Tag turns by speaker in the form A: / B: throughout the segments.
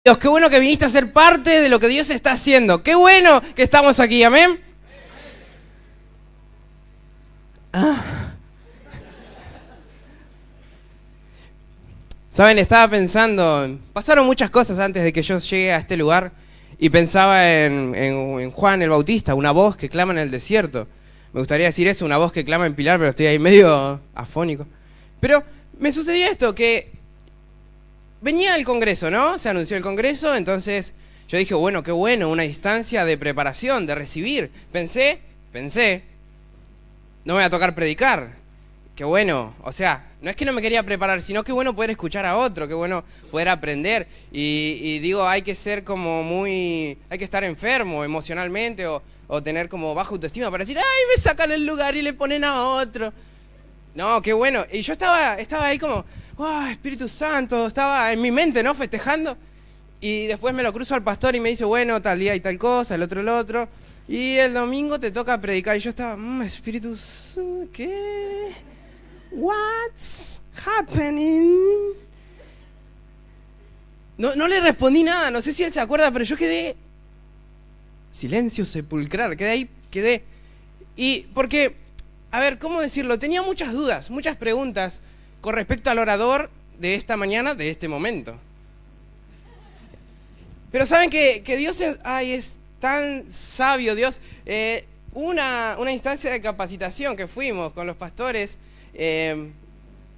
A: Dios, qué bueno que viniste a ser parte de lo que Dios está haciendo. Qué bueno que estamos aquí, amén. Saben, estaba pensando, pasaron muchas cosas antes de que yo llegue a este lugar y pensaba en Juan el Bautista, una voz que clama en el desierto. Me gustaría decir eso, una voz que clama en Pilar, pero estoy ahí medio afónico. Pero me sucedía esto, que venía el Congreso, ¿no? Se anunció el Congreso, entonces yo dije, bueno, qué bueno, una instancia de preparación, de recibir. Pensé, no me va a tocar predicar. Qué bueno, o sea, no es que no me quería preparar, sino qué bueno poder escuchar a otro, qué bueno poder aprender. Y digo, hay que ser como hay que estar enfermo emocionalmente o tener como baja autoestima para decir, ay, me sacan el lugar y le ponen a otro. No, qué bueno. Y yo estaba ahí como, oh, Espíritu Santo, estaba en mi mente, ¿no? Festejando. Y después me lo cruzo al pastor y me dice, bueno, tal día y tal cosa, el otro. Y el domingo te toca predicar. Y yo estaba, Espíritu Santo, ¿qué? What's happening? No le respondí nada, no sé si él se acuerda, pero yo quedé silencio sepulcral, quedé. Y porque, a ver, ¿cómo decirlo? Tenía muchas dudas, muchas preguntas con respecto al orador de esta mañana, de este momento. Pero saben que Dios es tan sabio, Dios. Una instancia de capacitación que fuimos con los pastores,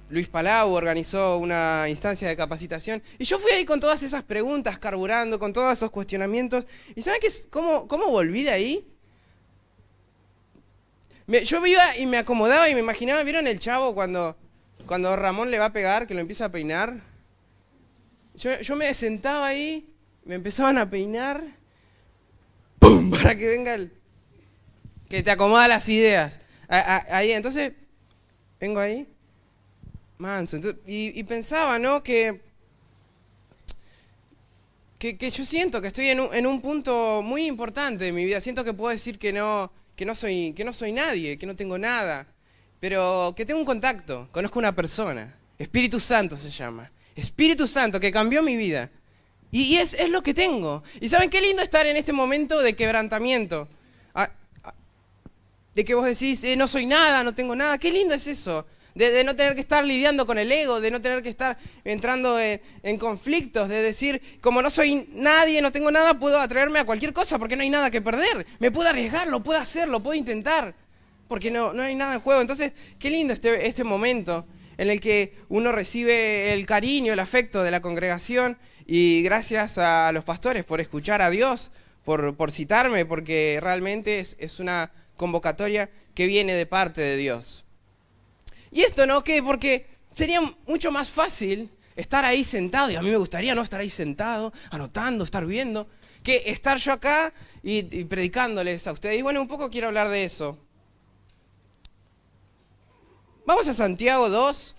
A: Luis Palau organizó una instancia de capacitación y yo fui ahí con todas esas preguntas, carburando, con todos esos cuestionamientos. ¿Y saben cómo volví de ahí? Yo iba y me acomodaba y me imaginaba, ¿vieron el Chavo cuando Ramón le va a pegar, que lo empieza a peinar? Yo me sentaba ahí, me empezaban a peinar, ¡pum!, para que venga que te acomoda las ideas. Ahí, entonces, vengo ahí, manso. Entonces, y pensaba, ¿no?, que yo siento que estoy en un punto muy importante de mi vida. Siento que puedo decir que no soy nadie, que no tengo nada, pero que tengo un contacto, conozco una persona. Espíritu Santo se llama. Espíritu Santo, que cambió mi vida. Y es lo que tengo. Y ¿saben qué lindo estar en este momento de quebrantamiento? De que vos decís, no soy nada, no tengo nada. Qué lindo es eso. De no tener que estar lidiando con el ego, de no tener que estar entrando en conflictos, de decir, como no soy nadie, no tengo nada, puedo atraerme a cualquier cosa porque no hay nada que perder. Me puedo arriesgar, lo puedo hacer, lo puedo intentar, porque no hay nada en juego. Entonces, qué lindo este momento en el que uno recibe el cariño, el afecto de la congregación, y gracias a los pastores por escuchar a Dios, por citarme, porque realmente es una convocatoria que viene de parte de Dios. Y esto, ¿no? ¿Qué? Porque sería mucho más fácil estar ahí sentado, y a mí me gustaría no estar ahí sentado, anotando, estar viendo, que estar yo acá y predicándoles a ustedes. Y bueno, un poco quiero hablar de eso. Vamos a Santiago 2.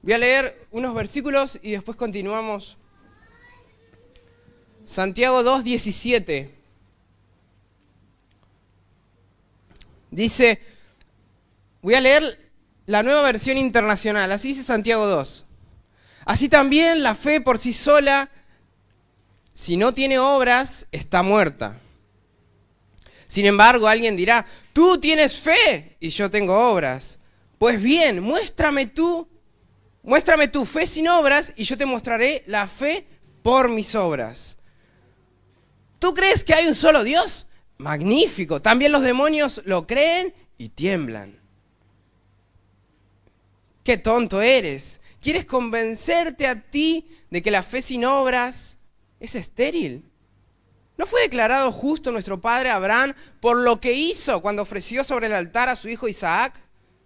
A: Voy a leer unos versículos y después continuamos. Santiago 2, 17. Dice, voy a leer la Nueva Versión Internacional, así dice Santiago 2. Así también la fe por sí sola, si no tiene obras, está muerta. Sin embargo, alguien dirá, tú tienes fe y yo tengo obras. Pues bien, muéstrame tu fe sin obras y yo te mostraré la fe por mis obras. ¿Tú crees que hay un solo Dios? Magnífico. También los demonios lo creen y tiemblan. ¡Qué tonto eres! ¿Quieres convencerte a ti de que la fe sin obras es estéril? ¿No fue declarado justo nuestro padre Abraham por lo que hizo cuando ofreció sobre el altar a su hijo Isaac?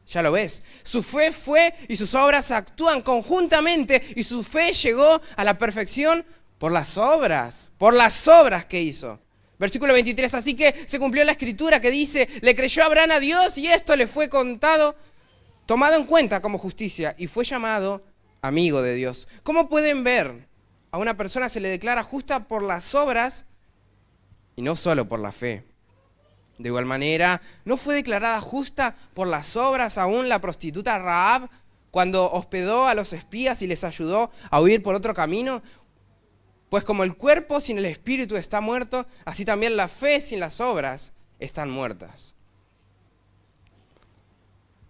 A: Ya lo ves, su fe fue y sus obras actúan conjuntamente y su fe llegó a la perfección por las obras que hizo. Versículo 23, así que se cumplió la escritura que dice, le creyó Abraham a Dios y esto le fue tomado en cuenta como justicia y fue llamado amigo de Dios. ¿Cómo pueden ver? A una persona se le declara justa por las obras y no solo por la fe. De igual manera, ¿no fue declarada justa por las obras aún la prostituta Rahab cuando hospedó a los espías y les ayudó a huir por otro camino? Pues como el cuerpo sin el espíritu está muerto, así también la fe sin las obras están muertas.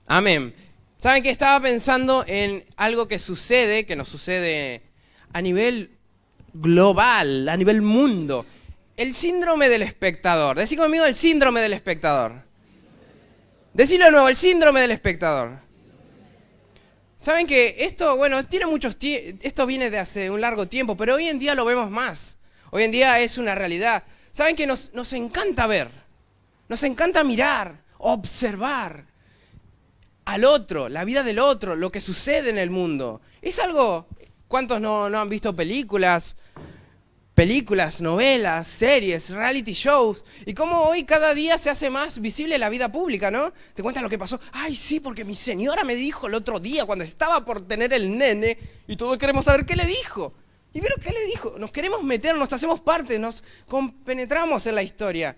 A: Amén. ¿Saben qué? Estaba pensando en algo que nos sucede a nivel global, a nivel mundo. El síndrome del espectador. Decí conmigo el síndrome del espectador. Decilo de nuevo, el síndrome del espectador. Saben que esto, bueno, esto viene de hace un largo tiempo, pero hoy en día lo vemos más. Hoy en día es una realidad. Saben que nos encanta ver, nos encanta mirar, observar al otro, la vida del otro, lo que sucede en el mundo. Es algo, ¿cuántos no han visto películas, novelas, series, reality shows? Y cómo hoy cada día se hace más visible la vida pública, ¿no? Te cuentan lo que pasó. Ay, sí, porque mi señora me dijo el otro día cuando estaba por tener el nene y todos queremos saber qué le dijo. ¿Y vieron qué le dijo? Nos queremos meter, nos hacemos parte, nos compenetramos en la historia.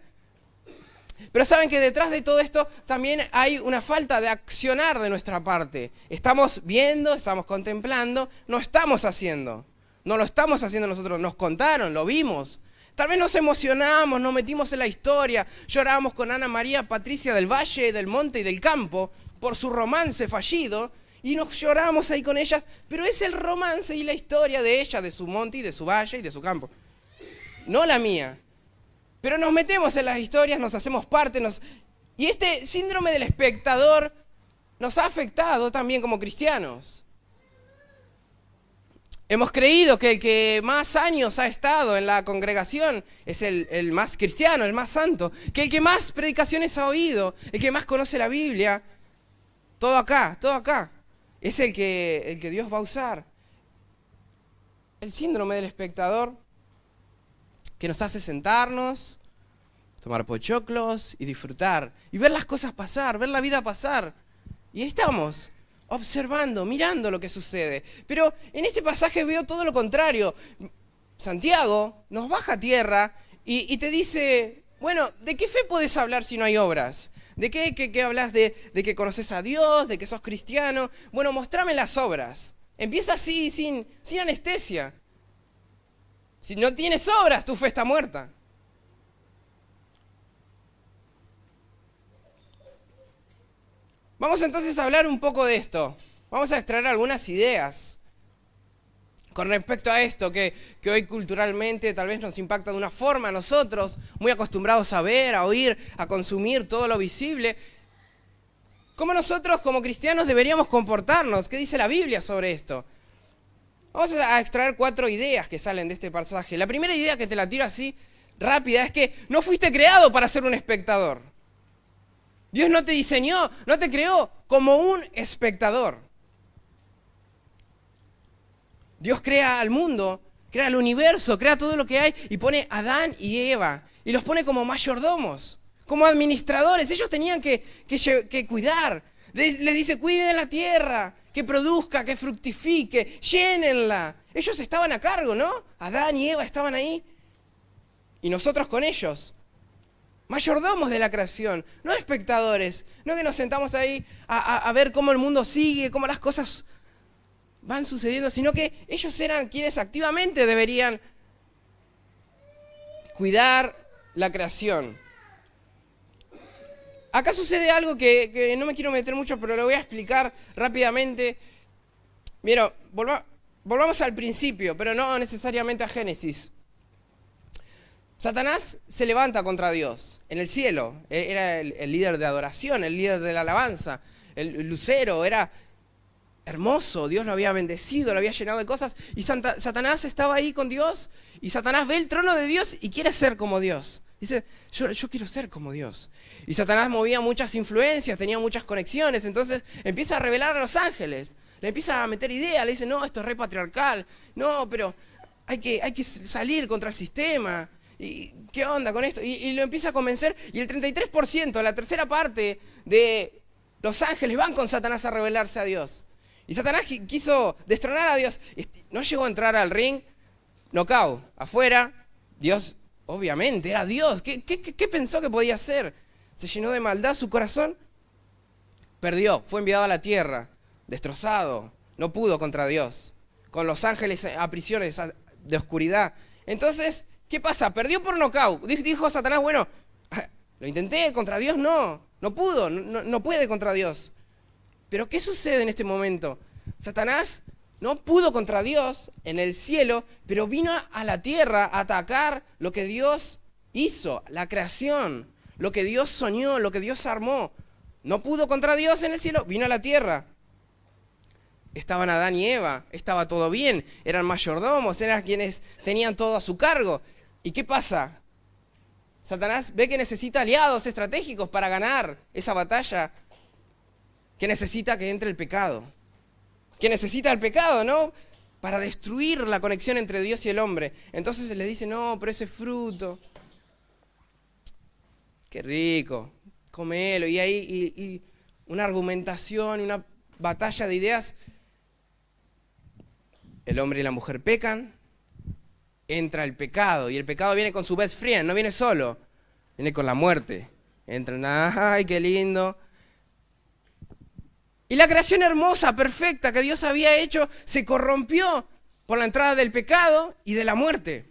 A: Pero saben que detrás de todo esto también hay una falta de accionar de nuestra parte. Estamos viendo, estamos contemplando, no estamos haciendo. No lo estamos haciendo nosotros, nos contaron, lo vimos. Tal vez nos emocionamos, nos metimos en la historia, lloramos con Ana María Patricia del Valle, del Monte y del Campo por su romance fallido y nos lloramos ahí con ellas, pero es el romance y la historia de ella, de su monte y de su valle y de su campo. No la mía. Pero nos metemos en las historias, nos hacemos parte, y este síndrome del espectador nos ha afectado también como cristianos. Hemos creído que el que más años ha estado en la congregación es el más cristiano, el más santo, que el que más predicaciones ha oído, el que más conoce la Biblia, todo acá, es el que Dios va a usar. El síndrome del espectador que nos hace sentarnos, tomar pochoclos y disfrutar, y ver las cosas pasar, ver la vida pasar. Y ahí estamos, observando, mirando lo que sucede. Pero en este pasaje veo todo lo contrario. Santiago nos baja a tierra y te dice, bueno, ¿de qué fe podés hablar si no hay obras? ¿De qué hablas de que conoces a Dios, de que sos cristiano? Bueno, mostrame las obras. Empieza así, sin anestesia. Si no tienes obras, tu fe está muerta. Vamos entonces a hablar un poco de esto. Vamos a extraer algunas ideas con respecto a esto que hoy culturalmente tal vez nos impacta de una forma a nosotros, muy acostumbrados a ver, a oír, a consumir todo lo visible. ¿Cómo nosotros como cristianos deberíamos comportarnos? ¿Qué dice la Biblia sobre esto? Vamos a extraer 4 ideas que salen de este pasaje. La primera idea, que te la tiro así rápida, es que no fuiste creado para ser un espectador. Dios no te diseñó, no te creó como un espectador. Dios crea al mundo, crea el universo, crea todo lo que hay y pone a Adán y Eva y los pone como mayordomos, como administradores. Ellos tenían que cuidar. Les dice, cuiden la tierra, que produzca, que fructifique, llénenla. Ellos estaban a cargo, ¿no? Adán y Eva estaban ahí. Y nosotros con ellos. Mayordomos de la creación, no espectadores. No que nos sentamos ahí a ver cómo el mundo sigue, cómo las cosas van sucediendo, sino que ellos eran quienes activamente deberían cuidar la creación. Acá sucede algo que no me quiero meter mucho, pero lo voy a explicar rápidamente. Mira, volvamos al principio, pero no necesariamente a Génesis. Satanás se levanta contra Dios en el cielo. Era el líder de adoración, el líder de la alabanza, el lucero, era hermoso. Dios lo había bendecido, lo había llenado de cosas. Y Satanás estaba ahí con Dios, y Satanás ve el trono de Dios y quiere ser como Dios. Dice, yo quiero ser como Dios. Y Satanás movía muchas influencias, tenía muchas conexiones, entonces empieza a revelar a los ángeles. Le empieza a meter ideas, le dice, no, esto es re patriarcal. No, pero hay que salir contra el sistema. ¿Y qué onda con esto? Y lo empieza a convencer, y el 33%, la tercera parte de los ángeles van con Satanás a revelarse a Dios. Y Satanás quiso destronar a Dios. No llegó a entrar al ring, knockout, afuera. Dios, obviamente, era Dios. ¿Qué pensó que podía hacer? Se llenó de maldad su corazón. Perdió, fue enviado a la tierra, destrozado, no pudo contra Dios, con los ángeles a prisiones de oscuridad. Entonces, ¿qué pasa? Perdió por nocaut. Dijo Satanás, bueno, lo intenté, contra Dios no pudo, no puede contra Dios. Pero ¿qué sucede en este momento? Satanás no pudo contra Dios en el cielo, pero vino a la tierra a atacar lo que Dios hizo, la creación, lo que Dios soñó, lo que Dios armó. No pudo contra Dios en el cielo, vino a la tierra. Estaban Adán y Eva, estaba todo bien, eran mayordomos, eran quienes tenían todo a su cargo. ¿Y qué pasa? Satanás ve que necesita aliados estratégicos para ganar esa batalla, que necesita que entre el pecado, que necesita el pecado, ¿no? Para destruir la conexión entre Dios y el hombre. Entonces le dice, no, pero ese fruto, qué rico, comelo. Y ahí y una argumentación, una batalla de ideas. El hombre y la mujer pecan, entra el pecado, y el pecado viene con su best friend, no viene solo, viene con la muerte. Entran, ¡ay, qué lindo! Y la creación hermosa, perfecta, que Dios había hecho, se corrompió por la entrada del pecado y de la muerte.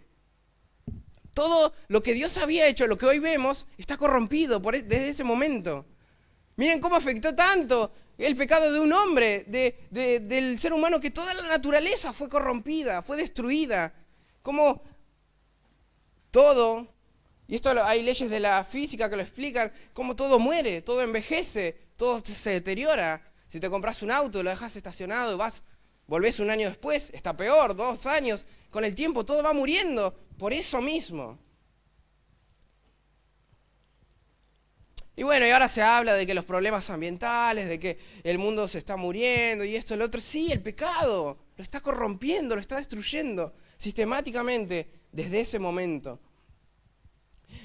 A: Todo lo que Dios había hecho, lo que hoy vemos, está corrompido desde ese momento. Miren cómo afectó tanto el pecado de un hombre, del ser humano, que toda la naturaleza fue corrompida, fue destruida. Como todo, y esto hay leyes de la física que lo explican, como todo muere, todo envejece, todo se deteriora. Si te compras un auto, lo dejas estacionado, volvés un año después, está peor, 2 años. Con el tiempo todo va muriendo por eso mismo. Y bueno, y ahora se habla de que los problemas ambientales, de que el mundo se está muriendo y esto y lo otro. Sí, el pecado lo está corrompiendo, lo está destruyendo sistemáticamente desde ese momento.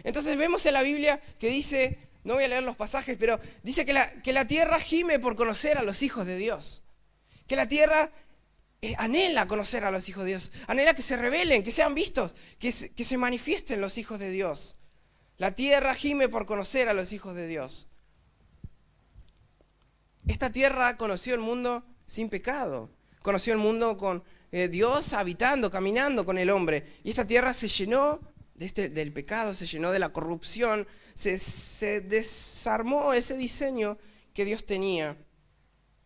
A: Entonces vemos en la Biblia que dice, no voy a leer los pasajes, pero dice que la tierra gime por conocer a los hijos de Dios. Que la tierra anhela conocer a los hijos de Dios. Anhela que se rebelen, que sean vistos, que se manifiesten los hijos de Dios. La tierra gime por conocer a los hijos de Dios. Esta tierra conoció el mundo sin pecado. Conoció el mundo con Dios habitando, caminando con el hombre. Y esta tierra se llenó del pecado, se llenó de la corrupción, se desarmó ese diseño que Dios tenía.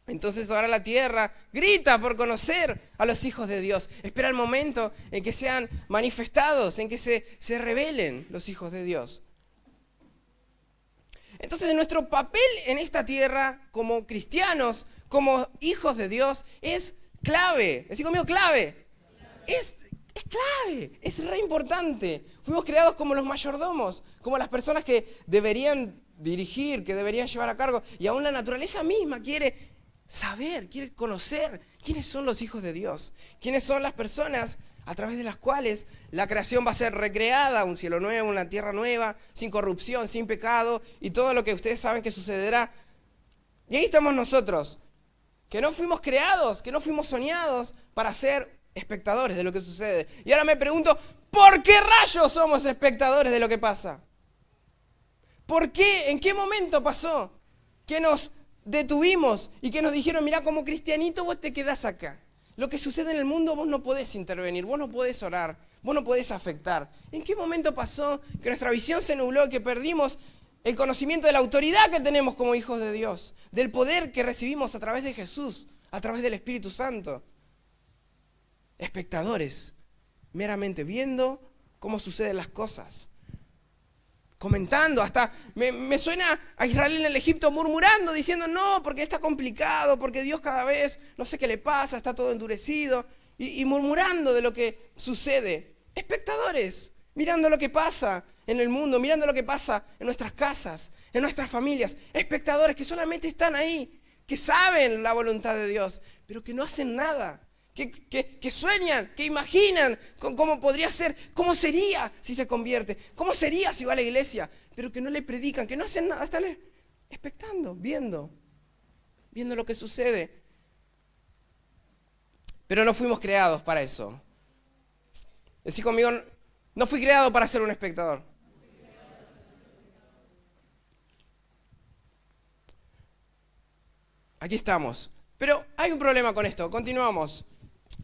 A: Entonces ahora la tierra grita por conocer a los hijos de Dios. Espera el momento en que sean manifestados, en que se revelen los hijos de Dios. Entonces nuestro papel en esta tierra como cristianos, como hijos de Dios, es clave. Decí conmigo, clave. Es clave, es re importante. Fuimos creados como los mayordomos, como las personas que deberían dirigir, que deberían llevar a cargo. Y aún la naturaleza misma quiere saber, quiere conocer quiénes son los hijos de Dios, quiénes son las personas a través de las cuales la creación va a ser recreada, un cielo nuevo, una tierra nueva, sin corrupción, sin pecado, y todo lo que ustedes saben que sucederá. Y ahí estamos nosotros, que no fuimos creados, que no fuimos soñados para ser espectadores de lo que sucede. Y ahora me pregunto, ¿por qué rayos somos espectadores de lo que pasa? ¿Por qué? ¿En qué momento pasó que nos detuvimos y que nos dijeron, mirá, como cristianito vos te quedás acá? Lo que sucede en el mundo vos no podés intervenir, vos no podés orar, vos no podés afectar. ¿En qué momento pasó que nuestra visión se nubló, que perdimos el conocimiento de la autoridad que tenemos como hijos de Dios, del poder que recibimos a través de Jesús, a través del Espíritu Santo? Espectadores, meramente viendo cómo suceden las cosas, comentando, hasta me suena a Israel en el Egipto murmurando, diciendo no, porque está complicado, porque Dios cada vez, no sé qué le pasa, está todo endurecido, y murmurando de lo que sucede. Espectadores, mirando lo que pasa en el mundo, mirando lo que pasa en nuestras casas, en nuestras familias. Espectadores que solamente están ahí, que saben la voluntad de Dios, pero que no hacen nada. Que sueñan, que imaginan cómo podría ser, cómo sería si se convierte, cómo sería si va a la iglesia, pero que no le predican, que no hacen nada, están expectando, viendo lo que sucede. Pero no fuimos creados para eso. Decí conmigo, no fui creado para ser un espectador. Aquí estamos. Pero hay un problema con esto, continuamos.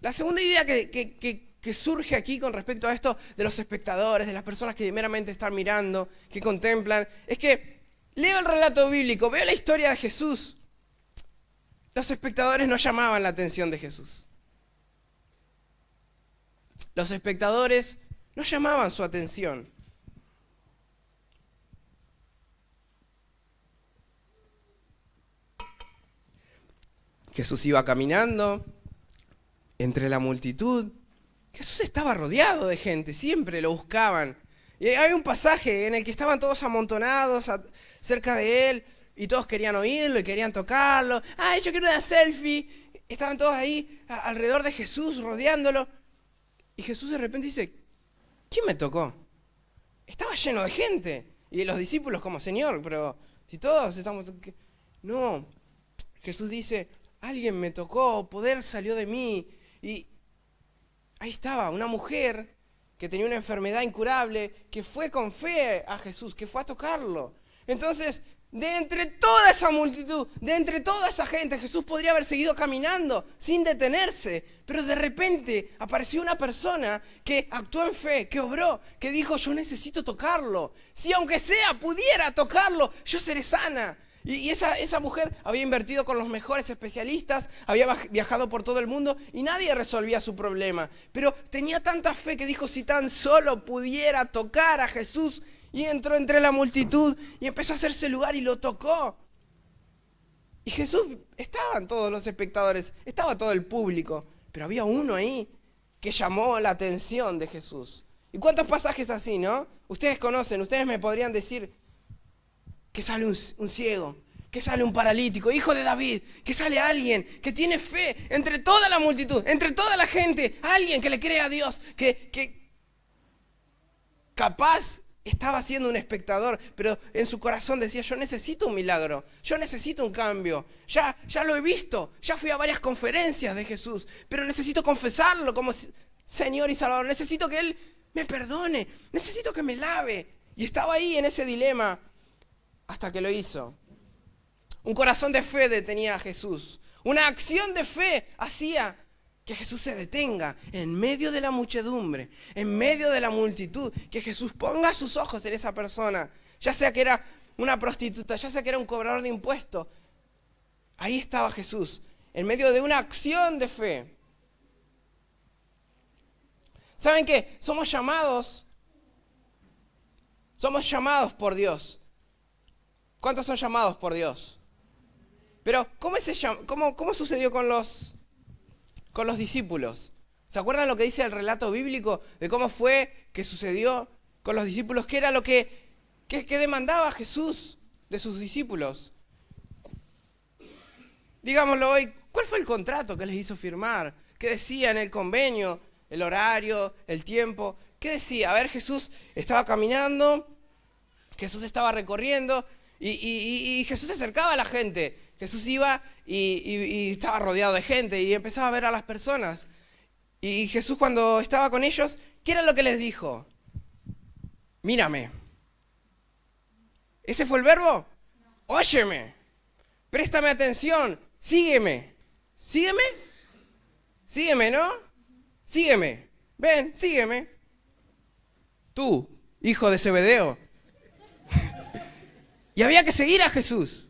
A: La segunda idea que surge aquí con respecto a esto de los espectadores, de las personas que meramente están mirando, que contemplan, es que leo el relato bíblico, veo la historia de Jesús. Los espectadores no llamaban la atención de Jesús. Los espectadores no llamaban su atención. Jesús iba caminando entre la multitud. Jesús estaba rodeado de gente, siempre lo buscaban. Y hay un pasaje en el que estaban todos amontonados cerca de él y todos querían oírlo y querían tocarlo. ¡Ay, yo quiero una selfie! Estaban todos ahí alrededor de Jesús, rodeándolo. Y Jesús de repente dice, ¿quién me tocó? Estaba lleno de gente. Y los discípulos como, Señor, pero si todos estamos... No, Jesús dice, alguien me tocó, poder salió de mí. Y ahí estaba, una mujer que tenía una enfermedad incurable, que fue con fe a Jesús, que fue a tocarlo. Entonces, de entre toda esa multitud, de entre toda esa gente, Jesús podría haber seguido caminando sin detenerse, pero de repente apareció una persona que actuó en fe, que obró, que dijo, yo necesito tocarlo. Si aunque sea pudiera tocarlo, yo seré sana. Y esa mujer había invertido con los mejores especialistas, había viajado por todo el mundo y nadie resolvía su problema. Pero tenía tanta fe que dijo, si tan solo pudiera tocar a Jesús, y entró entre la multitud y empezó a hacerse lugar y lo tocó. Y Jesús, estaban todos los espectadores, estaba todo el público, pero había uno ahí que llamó la atención de Jesús. ¿Y cuántos pasajes así, no? Ustedes conocen, ustedes me podrían decir que sale un ciego, que sale un paralítico, hijo de David, que sale alguien que tiene fe entre toda la multitud, entre toda la gente, alguien que le cree a Dios, que capaz estaba siendo un espectador, pero en su corazón decía, yo necesito un milagro, yo necesito un cambio, ya lo he visto, ya fui a varias conferencias de Jesús, pero necesito confesarlo como Señor y Salvador, necesito que Él me perdone, necesito que me lave. Y estaba ahí en ese dilema hasta que lo hizo. Un corazón de fe tenía a Jesús, una acción de fe hacía que Jesús se detenga en medio de la muchedumbre, en medio de la multitud, que Jesús ponga sus ojos en esa persona, ya sea que era una prostituta, ya sea que era un cobrador de impuestos. Ahí estaba Jesús, en medio de una acción de fe. ¿Saben qué? Somos llamados por Dios. ¿Cuántos son llamados por Dios? Pero, ¿cómo sucedió con los discípulos? ¿Se acuerdan lo que dice el relato bíblico de cómo fue que sucedió con los discípulos? ¿Qué era lo que demandaba Jesús de sus discípulos? Digámoslo hoy, ¿cuál fue el contrato que les hizo firmar? ¿Qué decía en el convenio? El horario, el tiempo. ¿Qué decía? A ver, Jesús estaba caminando, Jesús estaba recorriendo y Jesús se acercaba a la gente. Jesús iba y estaba rodeado de gente y empezaba a ver a las personas. Y Jesús cuando estaba con ellos, ¿qué era lo que les dijo? Mírame. ¿Ese fue el verbo? Óyeme. Préstame atención. Sígueme. ¿Sígueme? Sígueme, ¿no? Sígueme. Ven, sígueme. Tú, hijo de Zebedeo. Y había que seguir a Jesús.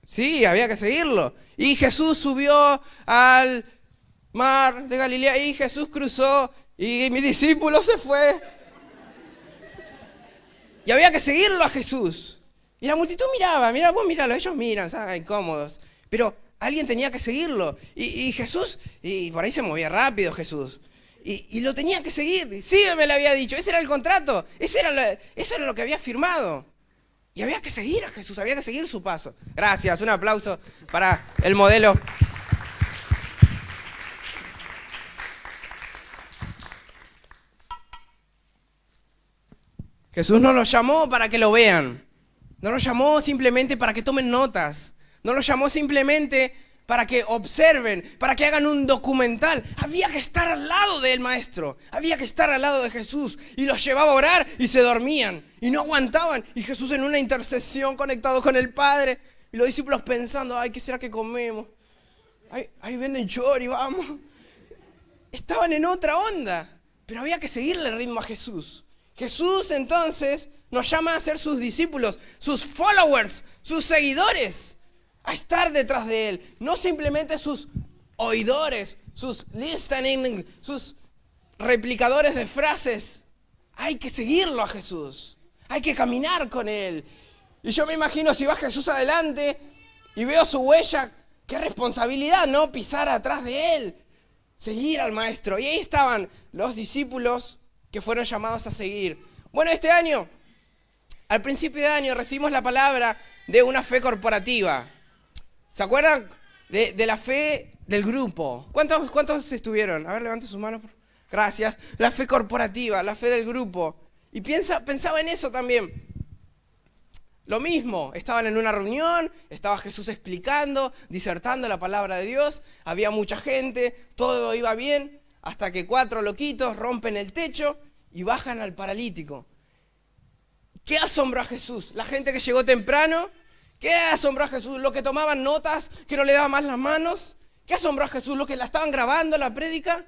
A: Sí, había que seguirlo. Y Jesús subió al mar de Galilea y Jesús cruzó y mi discípulo se fue. Y había que seguirlo a Jesús. Y la multitud miraba, vos míralo, ellos miran, ¿sabes? Incómodos. Pero alguien tenía que seguirlo. Y Jesús, y por ahí se movía rápido Jesús. Y lo tenía que seguir. Sígueme, le había dicho. Ese era el contrato. Eso era lo que había firmado. Y había que seguir a Jesús, había que seguir su paso. Gracias, un aplauso para el modelo. Jesús no los llamó para que lo vean. No los llamó simplemente para que tomen notas. No los llamó simplemente para que observen, para que hagan un documental. Había que estar al lado del Maestro. Había que estar al lado de Jesús. Y los llevaba a orar y se dormían. Y no aguantaban. Y Jesús en una intercesión conectado con el Padre. Y los discípulos pensando, ay, ¿qué será que comemos? Ahí venden chori, vamos. Estaban en otra onda, pero había que seguirle el ritmo a Jesús. Jesús entonces nos llama a ser sus discípulos, sus followers, sus seguidores, a estar detrás de Él. No simplemente sus oidores, sus listening, sus replicadores de frases. Hay que seguirlo a Jesús, hay que caminar con Él. Y yo me imagino si va Jesús adelante y veo su huella, qué responsabilidad, ¿no? Pisar atrás de Él, seguir al Maestro. Y ahí estaban los discípulos que fueron llamados a seguir. Bueno, este año, al principio de año, recibimos la palabra de una fe corporativa. ¿Se acuerdan de la fe del grupo? ¿Cuántos estuvieron? A ver, levanten sus manos. Gracias. La fe corporativa, la fe del grupo. Y pensaba en eso también. Lo mismo, estaban en una reunión, estaba Jesús explicando, disertando la palabra de Dios, había mucha gente, todo iba bien, hasta que 4 loquitos rompen el techo y bajan al paralítico. ¿Qué asombró a Jesús? La gente que llegó temprano. ¿Qué asombró a Jesús? Los que tomaban notas, que no le daban más las manos. ¿Qué asombró a Jesús? Los que la estaban grabando la prédica.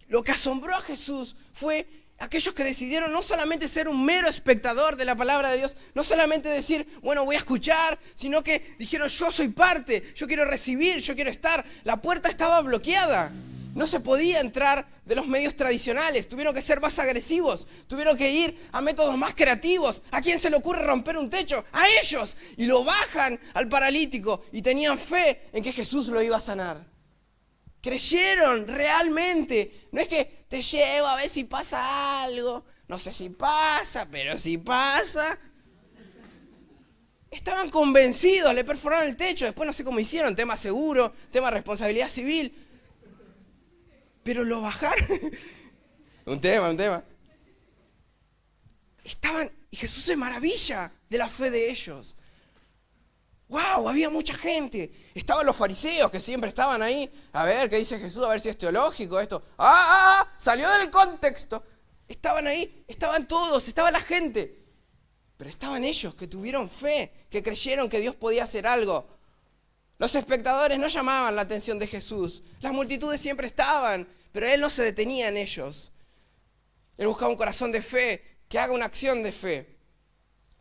A: Lo que asombró a Jesús fue aquellos que decidieron no solamente ser un mero espectador de la palabra de Dios, no solamente decir, bueno, voy a escuchar, sino que dijeron, yo soy parte, yo quiero recibir, yo quiero estar. La puerta estaba bloqueada. No se podía entrar de los medios tradicionales, tuvieron que ser más agresivos, tuvieron que ir a métodos más creativos. ¿A quién se le ocurre romper un techo? ¡A ellos! Y lo bajan al paralítico y tenían fe en que Jesús lo iba a sanar. Creyeron realmente. No es que te llevo a ver si pasa algo. No sé si pasa, pero si pasa. Estaban convencidos, le perforaron el techo. Después no sé cómo hicieron, tema seguro, tema responsabilidad civil. Pero lo bajaron. Un tema. Estaban, y Jesús se maravilla de la fe de ellos. ¡Wow! Había mucha gente. Estaban los fariseos que siempre estaban ahí. A ver, ¿qué dice Jesús? A ver si es teológico esto. Salió del contexto. Estaban ahí, estaban todos, estaba la gente. Pero estaban ellos que tuvieron fe, que creyeron que Dios podía hacer algo. Los espectadores no llamaban la atención de Jesús. Las multitudes siempre estaban, pero Él no se detenía en ellos. Él buscaba un corazón de fe, que haga una acción de fe.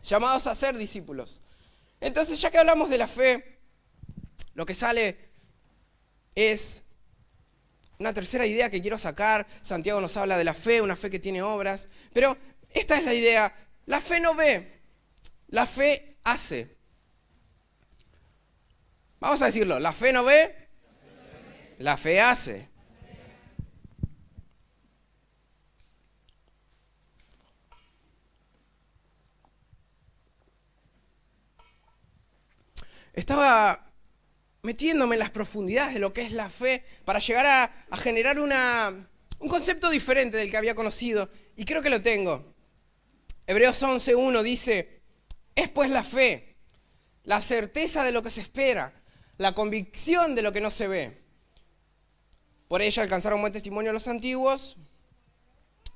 A: Llamados a ser discípulos. Entonces, ya que hablamos de la fe, lo que sale es una tercera idea que quiero sacar. Santiago nos habla de la fe, una fe que tiene obras. Pero esta es la idea. La fe no ve, la fe hace. Vamos a decirlo, la fe no ve, la fe hace. Estaba metiéndome en las profundidades de lo que es la fe para llegar a generar un concepto diferente del que había conocido, y creo que lo tengo. Hebreos 11:1 dice, es pues la fe, la certeza de lo que se espera, la convicción de lo que no se ve. Por ella alcanzaron buen testimonio los antiguos.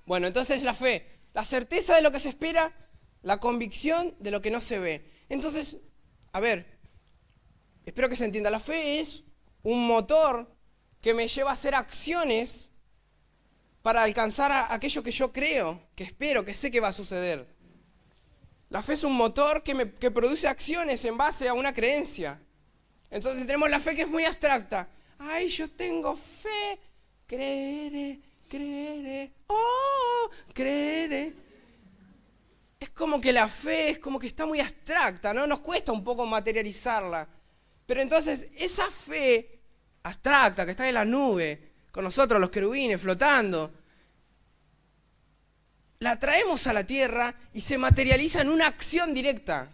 A: Bueno, entonces la fe, la certeza de lo que se espera, la convicción de lo que no se ve. Entonces, a ver, espero que se entienda, la fe es un motor que me lleva a hacer acciones para alcanzar aquello que yo creo, que espero, que sé que va a suceder. La fe es un motor que produce acciones en base a una creencia. Entonces tenemos la fe que es muy abstracta. Ay, yo tengo fe, creeré, creeré. Es como que la fe es como que está muy abstracta, ¿no? Nos cuesta un poco materializarla. Pero entonces esa fe abstracta que está en la nube, con nosotros los querubines flotando, la traemos a la tierra y se materializa en una acción directa.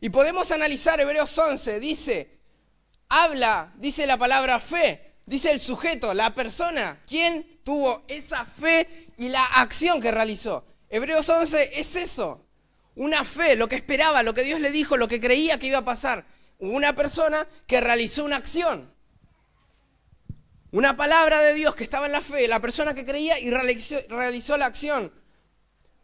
A: Y podemos analizar Hebreos 11, dice la palabra fe, dice el sujeto, la persona, quien tuvo esa fe y la acción que realizó. Hebreos 11 es eso, una fe, lo que esperaba, lo que Dios le dijo, lo que creía que iba a pasar. Una persona que realizó una acción. Una palabra de Dios que estaba en la fe, la persona que creía y realizó la acción.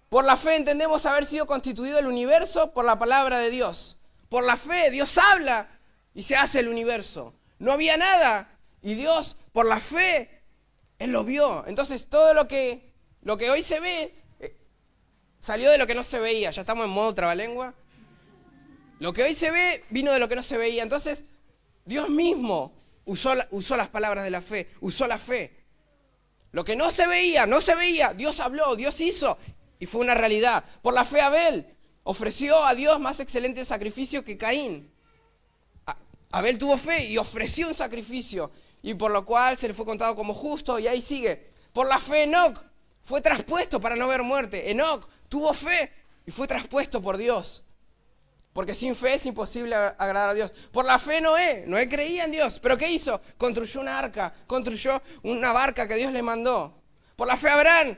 A: Por la fe entendemos haber sido constituido el universo por la palabra de Dios. Por la fe Dios habla y se hace el universo. No había nada y Dios, por la fe, Él lo vio. Entonces todo lo que hoy se ve salió de lo que no se veía. Ya estamos en modo trabalengua. Lo que hoy se ve vino de lo que no se veía. Entonces Dios mismo usó las palabras de la fe, usó la fe. Lo que no se veía, Dios habló, Dios hizo y fue una realidad. Por la fe Abel ofreció a Dios más excelente sacrificio que Caín. Abel tuvo fe y ofreció un sacrificio y por lo cual se le fue contado como justo y ahí sigue. Por la fe Enoc fue traspuesto para no ver muerte. Enoc tuvo fe y fue traspuesto por Dios. Porque sin fe es imposible agradar a Dios. Por la fe Noé creía en Dios. ¿Pero qué hizo? Construyó una arca, construyó una barca que Dios le mandó. Por la fe Abraham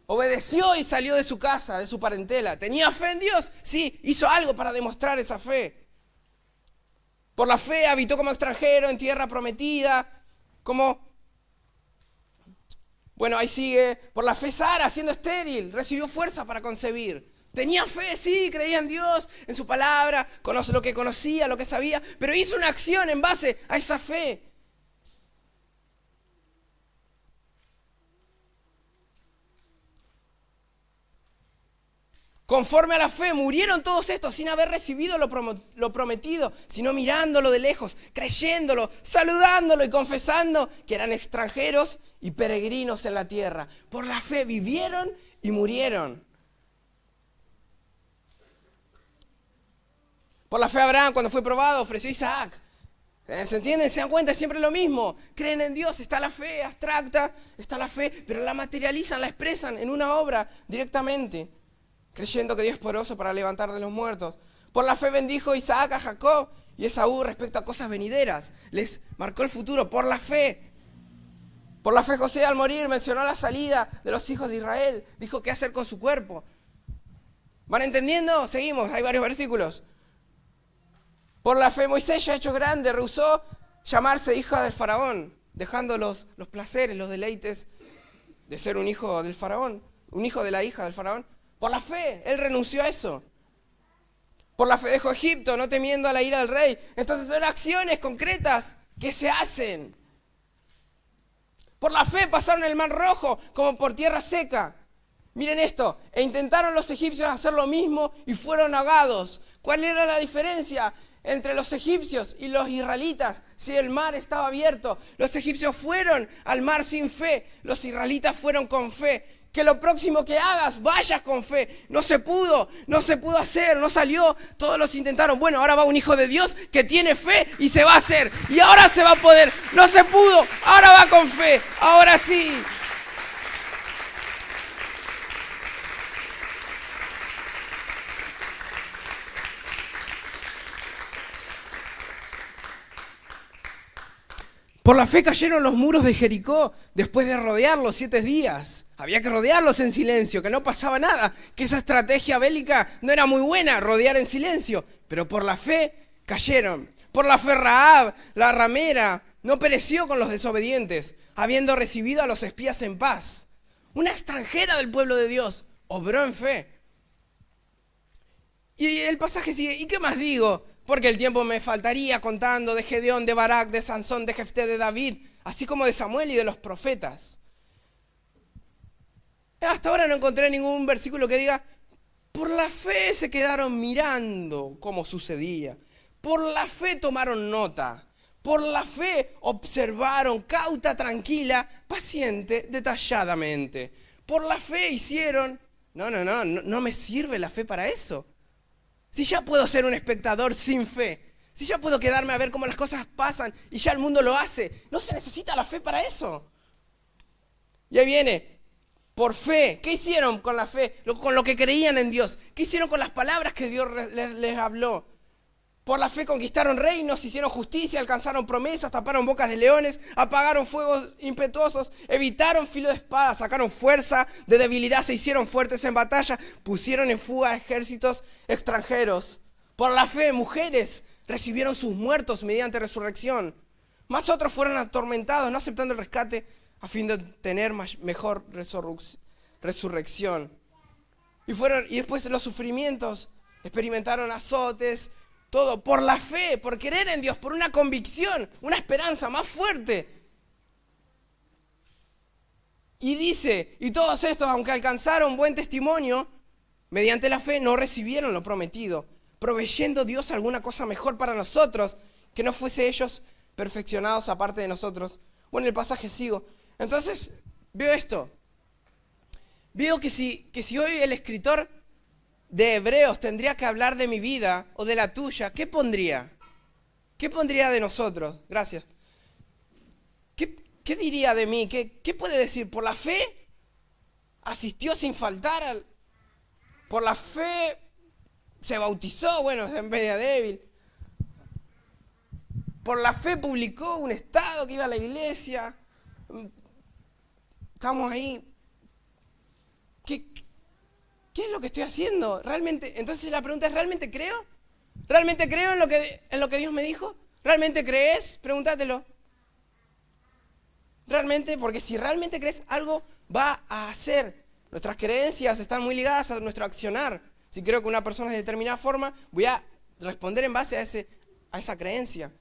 A: obedeció y salió de su casa, de su parentela. ¿Tenía fe en Dios? Sí, hizo algo para demostrar esa fe. Por la fe habitó como extranjero en tierra prometida, bueno, ahí sigue. Por la fe Sara, siendo estéril, recibió fuerza para concebir. Tenía fe, sí, creía en Dios, en su palabra, conoce lo que conocía, lo que sabía, pero hizo una acción en base a esa fe. Conforme a la fe, murieron todos estos sin haber recibido lo prometido, sino mirándolo de lejos, creyéndolo, saludándolo y confesando que eran extranjeros y peregrinos en la tierra. Por la fe vivieron y murieron. Por la fe Abraham, cuando fue probado, ofreció a Isaac. ¿Se entienden? ¿Se dan cuenta? Es siempre lo mismo. Creen en Dios, está la fe abstracta, está la fe, pero la materializan, la expresan en una obra directamente. Creyendo que Dios es poderoso para levantar de los muertos. Por la fe bendijo Isaac a Jacob y Esaú respecto a cosas venideras. Les marcó el futuro por la fe. Por la fe José al morir mencionó la salida de los hijos de Israel. Dijo qué hacer con su cuerpo. ¿Van entendiendo? Seguimos, hay varios versículos. Por la fe Moisés, ya hecho grande, rehusó llamarse hija del faraón, dejando los placeres, los deleites de ser un hijo del faraón, un hijo de la hija del faraón. Por la fe, él renunció a eso. Por la fe dejó Egipto, no temiendo a la ira del rey. Entonces son acciones concretas que se hacen. Por la fe pasaron el mar rojo como por tierra seca. Miren esto, e intentaron los egipcios hacer lo mismo y fueron ahogados. ¿Cuál era la diferencia entre los egipcios y los israelitas? Si el mar estaba abierto, los egipcios fueron al mar sin fe, los israelitas fueron con fe. Que lo próximo que hagas, vayas con fe. No se pudo hacer, no salió, todos los intentaron. Bueno, ahora va un hijo de Dios que tiene fe y se va a hacer. Y ahora se va a poder. No se pudo, ahora va con fe, ahora sí. Por la fe cayeron los muros de Jericó después de rodearlos 7 días. Había que rodearlos en silencio, que no pasaba nada, que esa estrategia bélica no era muy buena, rodear en silencio. Pero por la fe cayeron. Por la fe Rahab, la ramera, no pereció con los desobedientes, habiendo recibido a los espías en paz. Una extranjera del pueblo de Dios obró en fe. Y el pasaje sigue, ¿y qué más digo? Porque el tiempo me faltaría contando de Gedeón, de Barak, de Sansón, de Jefté, de David, así como de Samuel y de los profetas. Hasta ahora no encontré ningún versículo que diga, por la fe se quedaron mirando cómo sucedía. Por la fe tomaron nota. Por la fe observaron cauta, tranquila, paciente, detalladamente. Por la fe hicieron... No me sirve la fe para eso. Si ya puedo ser un espectador sin fe, si ya puedo quedarme a ver cómo las cosas pasan y ya el mundo lo hace, no se necesita la fe para eso. Y ahí viene, por fe. ¿Qué hicieron con la fe? Con lo que creían en Dios. ¿Qué hicieron con las palabras que Dios les habló? Por la fe conquistaron reinos, hicieron justicia, alcanzaron promesas, taparon bocas de leones, apagaron fuegos impetuosos, evitaron filo de espada, sacaron fuerza de debilidad, se hicieron fuertes en batalla, pusieron en fuga ejércitos extranjeros. Por la fe, mujeres recibieron sus muertos mediante resurrección. Más otros fueron atormentados, no aceptando el rescate a fin de tener mejor resurrección. Y después los sufrimientos, experimentaron azotes, todo por la fe, por creer en Dios, por una convicción, una esperanza más fuerte. Y dice, y todos estos, aunque alcanzaron buen testimonio, mediante la fe no recibieron lo prometido, proveyendo Dios alguna cosa mejor para nosotros, que no fuese ellos perfeccionados aparte de nosotros. Bueno, el pasaje sigo. Entonces, veo esto. Veo que si hoy el escritor de Hebreos tendría que hablar de mi vida o de la tuya, ¿qué pondría? ¿Qué pondría de nosotros? Gracias. ¿Qué diría de mí? ¿Qué puede decir? ¿Por la fe asistió sin faltar? ¿Por la fe se bautizó? Bueno, es media débil. ¿Por la fe publicó un estado que iba a la iglesia? Estamos ahí. ¿Qué es lo que estoy haciendo? ¿Realmente? Entonces la pregunta es, ¿realmente creo? ¿Realmente creo en lo que Dios me dijo? ¿Realmente crees? Pregúntatelo. ¿Realmente? Porque si realmente crees, algo va a hacer. Nuestras creencias están muy ligadas a nuestro accionar. Si creo que una persona es de determinada forma, voy a responder en base a esa creencia.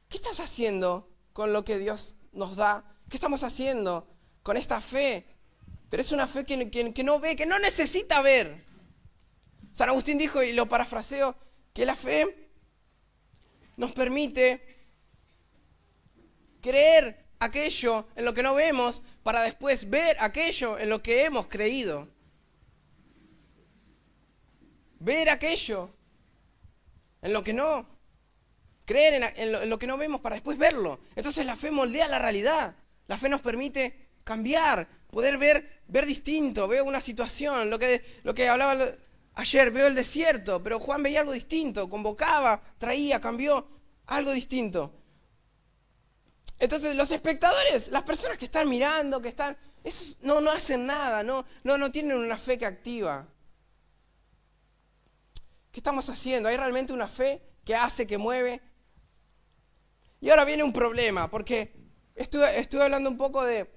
A: ¿Qué estás haciendo con lo que Dios nos da? ¿Qué estamos haciendo con esta fe? Pero es una fe que no ve, que no necesita ver. San Agustín dijo, y lo parafraseo, que la fe nos permite creer aquello en lo que no vemos para después ver aquello en lo que hemos creído. Ver aquello en lo que no. Creer en lo que no vemos para después verlo. Entonces la fe moldea la realidad. La fe nos permite cambiar, poder ver distinto. Veo una situación, lo que hablaba ayer, veo el desierto, pero Juan veía algo distinto, convocaba, traía, cambió, algo distinto. Entonces los espectadores, las personas que están mirando, esos no hacen nada, no tienen una fe que activa. ¿Qué estamos haciendo? ¿Hay realmente una fe que hace, que mueve? Y ahora viene un problema, porque estuve hablando un poco del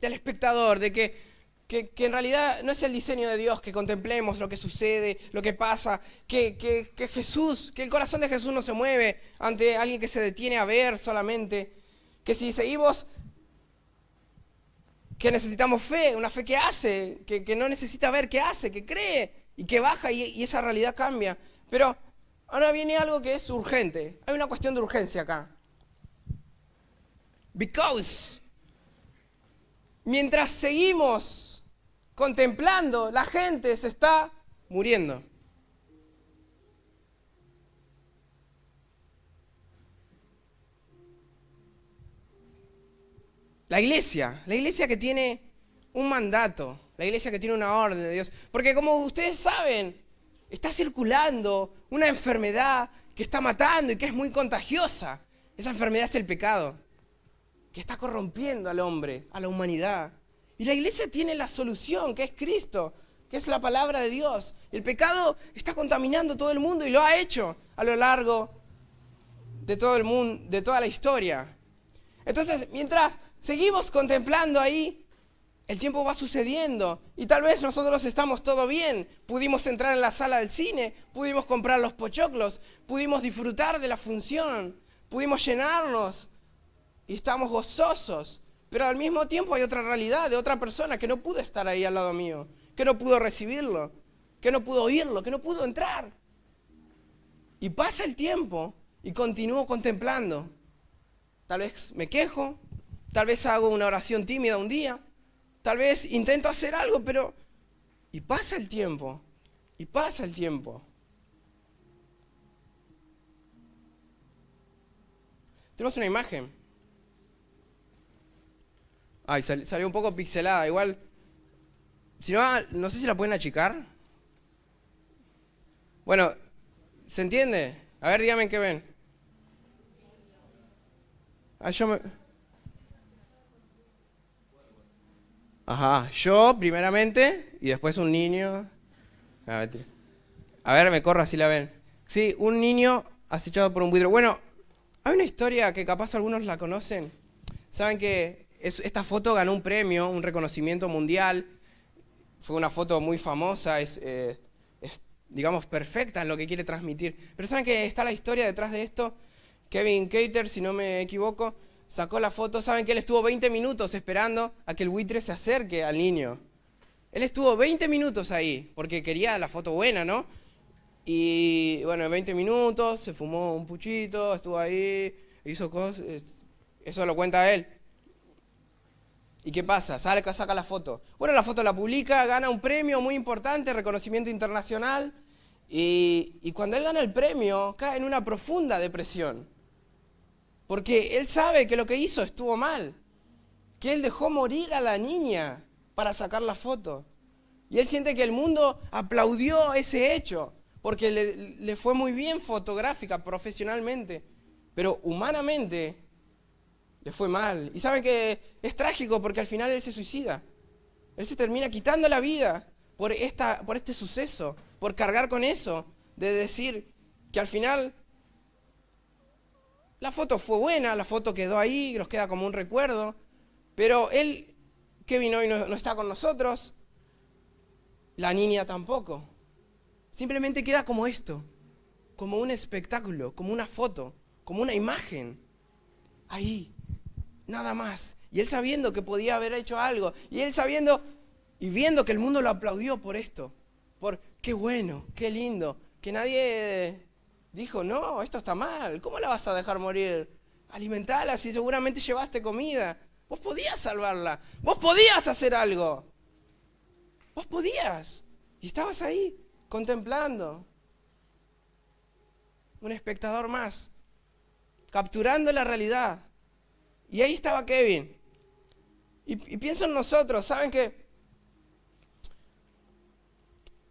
A: espectador, de que en realidad no es el diseño de Dios que contemplemos lo que sucede, lo que pasa, que el corazón de Jesús no se mueve ante alguien que se detiene a ver solamente, que si seguimos, que necesitamos fe, una fe que hace, que no necesita ver, que hace, que cree y que baja y esa realidad cambia. Pero ahora viene algo que es urgente, hay una cuestión de urgencia acá. Because mientras seguimos contemplando, la gente se está muriendo. La iglesia que tiene un mandato, la iglesia que tiene una orden de Dios. Porque como ustedes saben, está circulando una enfermedad que está matando y que es muy contagiosa. Esa enfermedad es el pecado, que está corrompiendo al hombre, a la humanidad. Y la iglesia tiene la solución, que es Cristo, que es la palabra de Dios. El pecado está contaminando todo el mundo y lo ha hecho a lo largo de todo el mundo, de toda la historia. Entonces, mientras seguimos contemplando ahí, el tiempo va sucediendo y tal vez nosotros estamos todo bien. Pudimos entrar en la sala del cine, pudimos comprar los pochoclos, pudimos disfrutar de la función, pudimos llenarnos y estamos gozosos. Pero al mismo tiempo hay otra realidad de otra persona que no pudo estar ahí al lado mío, que no pudo recibirlo, que no pudo oírlo, que no pudo entrar. Y pasa el tiempo y continúo contemplando. Tal vez me quejo, tal vez hago una oración tímida un día, tal vez intento hacer algo, pero... Y pasa el tiempo, y pasa el tiempo. Tenemos una imagen. Ay, salió un poco pixelada, igual. Si no, no sé si la pueden achicar. Bueno, ¿se entiende? A ver, díganme qué ven. Ajá, yo primeramente y después un niño. A ver, me corro así la ven. Sí, un niño acechado por un buitre. Bueno, hay una historia que capaz algunos la conocen. Saben que esta foto ganó un premio, un reconocimiento mundial. fue una foto muy famosa, digamos, perfecta en lo que quiere transmitir. Pero ¿saben que está la historia detrás de esto? Kevin Cater, si no me equivoco, sacó la foto. ¿Saben que él estuvo 20 minutos esperando a que el buitre se acerque al niño? Él estuvo 20 minutos ahí, porque quería la foto buena, ¿no? Y bueno, 20 minutos, se fumó un puchito, estuvo ahí, hizo cosas, eso lo cuenta él. ¿Y qué pasa? Saca la foto. Bueno, la foto la publica, gana un premio muy importante, reconocimiento internacional, y cuando él gana el premio, cae en una profunda depresión. Porque él sabe que lo que hizo estuvo mal, que él dejó morir a la niña para sacar la foto. Y él siente que el mundo aplaudió ese hecho, porque le fue muy bien fotográfica, profesionalmente, pero humanamente le fue mal. Y saben que es trágico porque al final él se suicida. Él se termina quitando la vida por este suceso, por cargar con eso, de decir que al final la foto fue buena, la foto quedó ahí, nos queda como un recuerdo, pero él, Kevin, hoy no está con nosotros, la niña tampoco. Simplemente queda como esto, como un espectáculo, como una foto, como una imagen. Ahí, nada más. Y él sabiendo que podía haber hecho algo, y él sabiendo y viendo que el mundo lo aplaudió por esto, por qué bueno, qué lindo, que nadie dijo, no, esto está mal, ¿cómo la vas a dejar morir? Alimentala si seguramente llevaste comida. Vos podías salvarla, vos podías hacer algo. Vos podías. Y estabas ahí, contemplando. Un espectador más, capturando la realidad. Y ahí estaba Kevin. Y pienso en nosotros, ¿saben qué?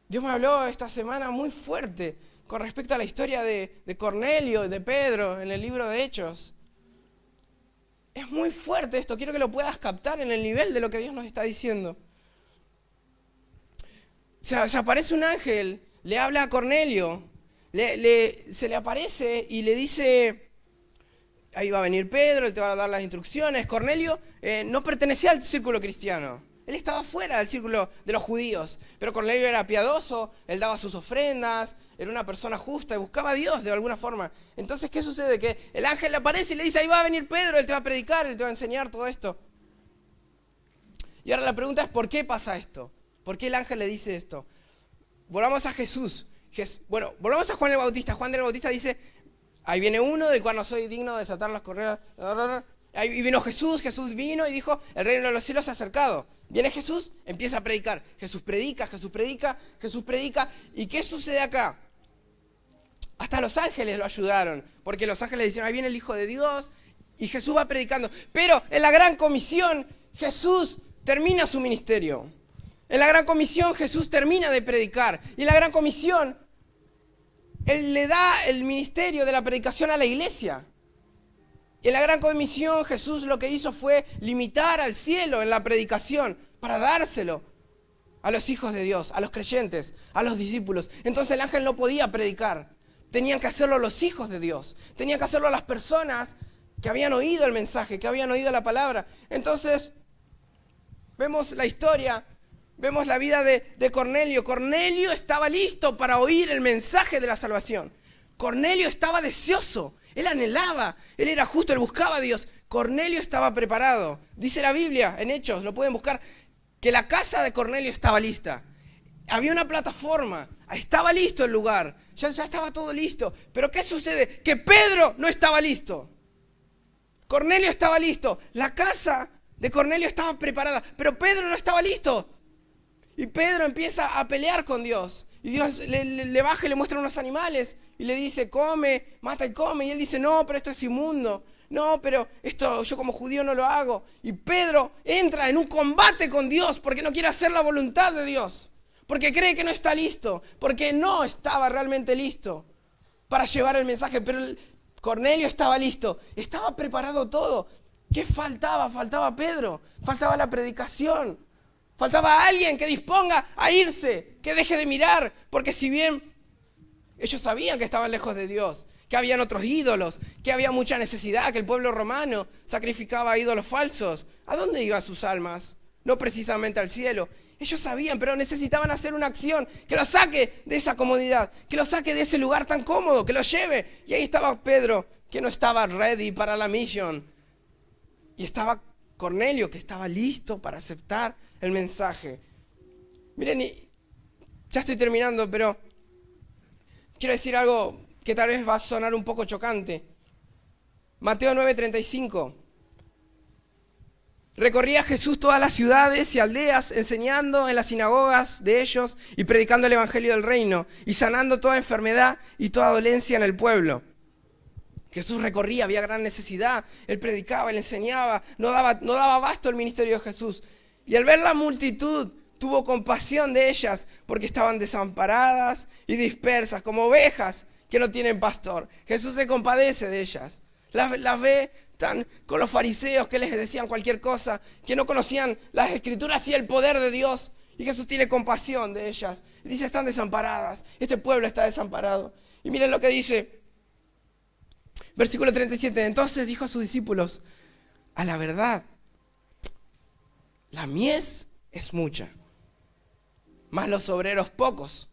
A: Dios me habló esta semana muy fuerte con respecto a la historia de Cornelio y de Pedro en el libro de Hechos. Es muy fuerte esto, quiero que lo puedas captar en el nivel de lo que Dios nos está diciendo. Se aparece un ángel, le habla a Cornelio, se le aparece y le dice, ahí va a venir Pedro, él te va a dar las instrucciones. Cornelio no pertenecía al círculo cristiano, él estaba fuera del círculo de los judíos, pero Cornelio era piadoso, él daba sus ofrendas, era una persona justa y buscaba a Dios de alguna forma. Entonces, ¿qué sucede? Que el ángel le aparece y le dice, ahí va a venir Pedro, él te va a predicar, él te va a enseñar todo esto. Y ahora la pregunta es, ¿por qué pasa esto? ¿Por qué el ángel le dice esto? Volvamos a Jesús. Volvamos a Juan el Bautista. Juan el Bautista dice, ahí viene uno del cual no soy digno de desatar las correas. Ahí vino Jesús vino y dijo, el reino de los cielos se ha acercado. Viene Jesús, empieza a predicar. Jesús predica. ¿Y qué sucede acá? Hasta los ángeles lo ayudaron, porque los ángeles decían, ahí viene el Hijo de Dios, y Jesús va predicando. Pero en la gran comisión, Jesús termina su ministerio. En la gran comisión Jesús termina de predicar. Y en la gran comisión, Él le da el ministerio de la predicación a la iglesia. Y en la gran comisión Jesús lo que hizo fue limitar al cielo en la predicación para dárselo a los hijos de Dios, a los creyentes, a los discípulos. Entonces el ángel no podía predicar. Tenían que hacerlo los hijos de Dios. Tenían que hacerlo las personas que habían oído el mensaje, que habían oído la palabra. Entonces, vemos la historia. Vemos la vida de Cornelio. Cornelio estaba listo para oír el mensaje de la salvación. Cornelio estaba deseoso. Él anhelaba. Él era justo. Él buscaba a Dios. Cornelio estaba preparado. Dice la Biblia, en Hechos, lo pueden buscar, que la casa de Cornelio estaba lista. Había una plataforma. Estaba listo el lugar. Ya estaba todo listo. Pero ¿qué sucede? Que Pedro no estaba listo. Cornelio estaba listo. La casa de Cornelio estaba preparada. Pero Pedro no estaba listo. Y Pedro empieza a pelear con Dios. Y Dios le baja y le muestra unos animales. Y le dice, come, mata y come. Y él dice, no, pero esto es inmundo. No, pero esto yo como judío no lo hago. Y Pedro entra en un combate con Dios porque no quiere hacer la voluntad de Dios. Porque cree que no está listo. Porque no estaba realmente listo para llevar el mensaje. Pero Cornelio estaba listo. Estaba preparado todo. ¿Qué faltaba? Faltaba Pedro. Faltaba la predicación. Faltaba alguien que disponga a irse, que deje de mirar, porque si bien ellos sabían que estaban lejos de Dios, que habían otros ídolos, que había mucha necesidad, que el pueblo romano sacrificaba a ídolos falsos, ¿a dónde iban sus almas? No precisamente al cielo. Ellos sabían, pero necesitaban hacer una acción que los saque de esa comodidad, que los saque de ese lugar tan cómodo, que los lleve. Y ahí estaba Pedro, que no estaba ready para la misión. Y estaba Cornelio, que estaba listo para aceptar el mensaje. Miren, ya estoy terminando, pero quiero decir algo que tal vez va a sonar un poco chocante. Mateo 9:35. Recorría Jesús todas las ciudades y aldeas, enseñando en las sinagogas de ellos y predicando el evangelio del reino y sanando toda enfermedad y toda dolencia en el pueblo. Jesús recorría, había gran necesidad, él predicaba, él enseñaba, no daba abasto el ministerio de Jesús. Y al ver la multitud, tuvo compasión de ellas porque estaban desamparadas y dispersas, como ovejas que no tienen pastor. Jesús se compadece de ellas. Las ve tan con los fariseos que les decían cualquier cosa, que no conocían las escrituras y el poder de Dios. Y Jesús tiene compasión de ellas. Y dice, están desamparadas. Este pueblo está desamparado. Y miren lo que dice. Versículo 37. Entonces dijo a sus discípulos, a la verdad, la mies es mucha, mas los obreros pocos.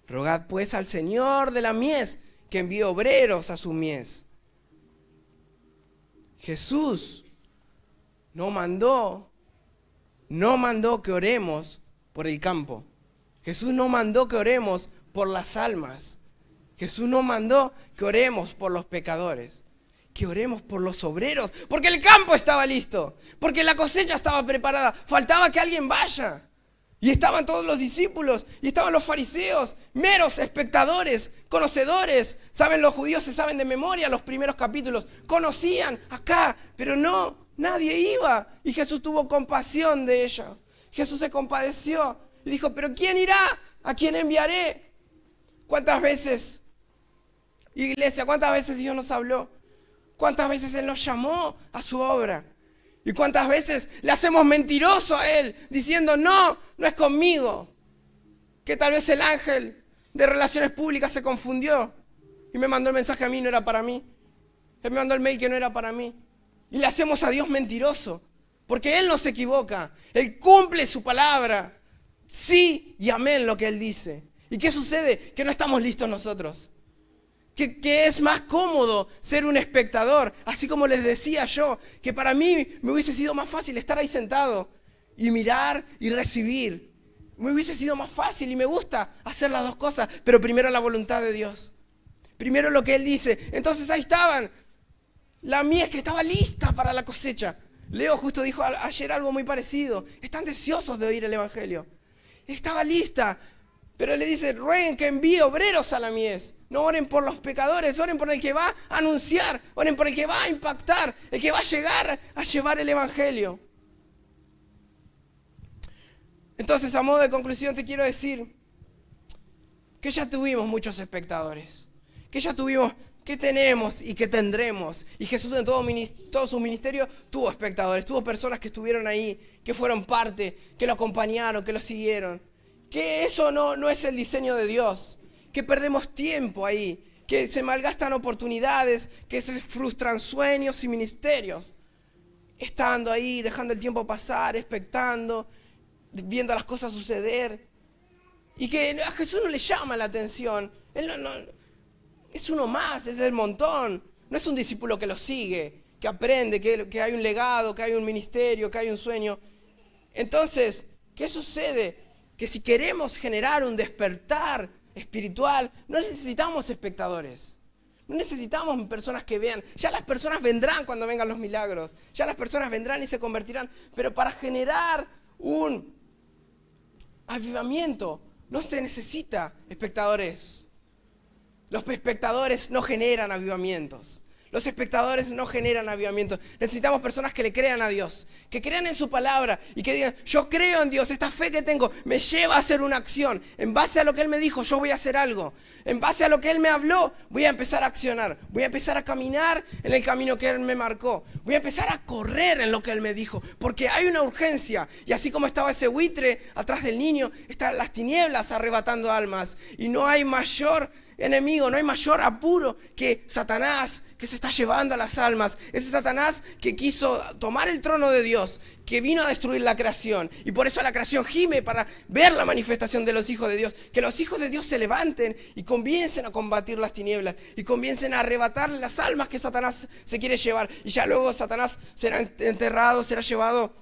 A: Rogad pues al Señor de la mies que envíe obreros a su mies. Jesús no mandó que oremos por el campo. Jesús no mandó que oremos por las almas. Jesús no mandó que oremos por los pecadores, que oremos por los obreros, porque el campo estaba listo, porque la cosecha estaba preparada, faltaba que alguien vaya. Y estaban todos los discípulos, y estaban los fariseos, meros espectadores, conocedores. Saben, los judíos se saben de memoria los primeros capítulos, conocían acá, pero no, nadie iba. Y Jesús tuvo compasión de ellos. Jesús se compadeció y dijo, pero ¿quién irá? ¿A quién enviaré? ¿Cuántas veces, iglesia, cuántas veces Dios nos habló? ¿Cuántas veces Él nos llamó a su obra? ¿Y cuántas veces le hacemos mentiroso a Él, diciendo, no es conmigo? Que tal vez el ángel de relaciones públicas se confundió y me mandó el mensaje a mí, no era para mí. Él me mandó el mail que no era para mí. Y le hacemos a Dios mentiroso, porque Él no se equivoca. Él cumple su palabra. Sí y amén lo que Él dice. ¿Y qué sucede? Que no estamos listos nosotros. Que es más cómodo ser un espectador, así como les decía yo, que para mí me hubiese sido más fácil estar ahí sentado y mirar y recibir. Me hubiese sido más fácil y me gusta hacer las dos cosas, pero primero la voluntad de Dios. Primero lo que Él dice. Entonces ahí estaban, la mies que estaba lista para la cosecha. Leo justo dijo ayer algo muy parecido. Están deseosos de oír el evangelio. Estaba lista, pero le dice, rueguen que envíe obreros a la mies. No oren por los pecadores, oren por el que va a anunciar, oren por el que va a impactar, el que va a llegar a llevar el evangelio. Entonces, a modo de conclusión, te quiero decir que ya tuvimos muchos espectadores, que ya tuvimos, que tenemos y que tendremos. Y Jesús en todo su ministerio tuvo espectadores, tuvo personas que estuvieron ahí, que fueron parte, que lo acompañaron, que lo siguieron. Que eso no es el diseño de Dios. Que perdemos tiempo ahí, que se malgastan oportunidades, que se frustran sueños y ministerios, estando ahí, dejando el tiempo pasar, expectando, viendo las cosas suceder, y que a Jesús no le llama la atención. Él no, es uno más, es del montón, no es un discípulo que lo sigue, que aprende, que hay un legado, que hay un ministerio, que hay un sueño. Entonces, ¿qué sucede? Que si queremos generar un despertar espiritual, no necesitamos espectadores, no necesitamos personas que vean. Ya las personas vendrán cuando vengan los milagros, ya las personas vendrán y se convertirán, pero para generar un avivamiento no se necesita espectadores. Los espectadores no generan avivamientos. Los espectadores no generan avivamiento. Necesitamos personas que le crean a Dios, que crean en su palabra y que digan, yo creo en Dios, esta fe que tengo me lleva a hacer una acción. En base a lo que Él me dijo, yo voy a hacer algo. En base a lo que Él me habló, voy a empezar a accionar. Voy a empezar a caminar en el camino que Él me marcó. Voy a empezar a correr en lo que Él me dijo, porque hay una urgencia. Y así como estaba ese buitre atrás del niño, están las tinieblas arrebatando almas. Y no hay mayor enemigo, no hay mayor apuro que Satanás, que se está llevando a las almas. Ese Satanás que quiso tomar el trono de Dios, que vino a destruir la creación. Y por eso la creación gime para ver la manifestación de los hijos de Dios. Que los hijos de Dios se levanten y comiencen a combatir las tinieblas. Y comiencen a arrebatarle las almas que Satanás se quiere llevar. Y ya luego Satanás será enterrado, será llevado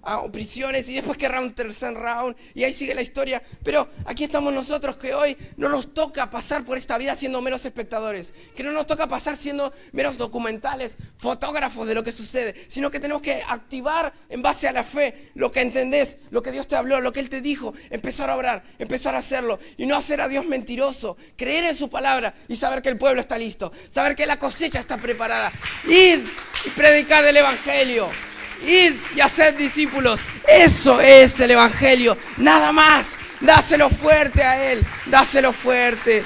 A: a prisiones y después querrá un tercer round y ahí sigue la historia. Pero aquí estamos nosotros que hoy no nos toca pasar por esta vida siendo meros espectadores, que no nos toca pasar siendo meros documentales, fotógrafos de lo que sucede, sino que tenemos que activar en base a la fe lo que entendés, lo que Dios te habló, lo que Él te dijo, empezar a orar, empezar a hacerlo y no hacer a Dios mentiroso, creer en su palabra y saber que el pueblo está listo, saber que la cosecha está preparada. Id y predicad el evangelio. Id y haced discípulos. Eso es el evangelio. Nada más. Dáselo fuerte a Él. Dáselo fuerte.